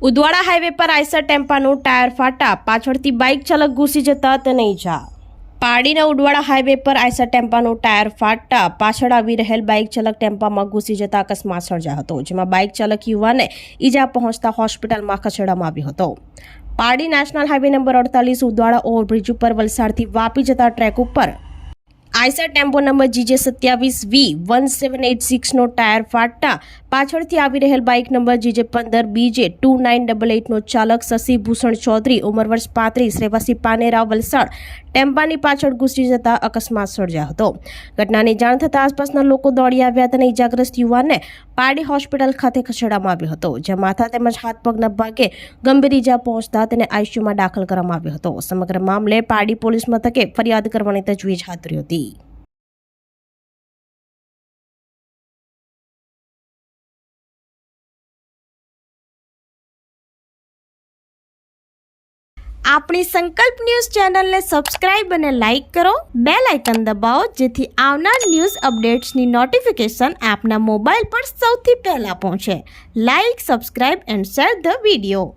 Udvada highway પર Eicher ટેમ્પાનું tyre ફાટા, પાછળથી bike ચાલક ઘૂસી જતા તેને ઈજા. પારડીના ઉદવાડા હાઈવે પર આઈસર ટેમ્પાનું ટાયર ફાટતા પાછળ આવી રહેલ બાઇક ચાલક ટેમ્પામાં ઘૂસી જતા અકસ્માત સર્જાયો હતો, જેમાં બાઇક ચાલક યુવાને ઈજા પહોંચતા હોસ્પિટલમાં ખસેડવામાં આવ્યો હતો. Pardi national highway number 48 Udvada overbridge ઉપર વલસાડથી વાપી જતા ટ્રેક ઉપર આઈસર ટેમ્પો નંબર GJ27V1786 નો ટાયર ફાટતા પાછળથી આવી રહેલ બાઇક નંબર GJ15BJ2988 નો ચાલક શશિભૂષણ ચૌધરી ઉંમર વર્ષ 35 રહેવાસી પાનેરા વલસાડ ટેમ્પાની પાછળ ઘૂસી જતા અકસ્માત સર્જાયો હતો. ઘટનાની જાણ થતાં આસપાસના લોકો દોડી આવ્યા હતા અને ઇજાગ્રસ્ત યુવાનને પારડી હોસ્પિટલ ખાતે ખસેડવામાં આવ્યો હતો, જ્યાં માથા તેમજ હાથ પગના ભાગે ગંભીર ઇજા પહોંચતા તેને આઈસીયુમાં દાખલ કરવામાં આવ્યો હતો. સમગ્ર મામલે પારડી પોલીસ મથકે ફરિયાદ કરવાની તજવીજ હાથ ધરી હતી. આપણી સંકલ્પ ન્યૂઝ ચેનલને સબસ્ક્રાઇબ અને લાઇક કરો, બેલ આઇકન દબાવો જેથી આવનાર ન્યૂઝ અપડેટ્સની નોટિફિકેશન આપના મોબાઈલ પર સૌથી પહેલા પહોંચે. Like, subscribe and share the video.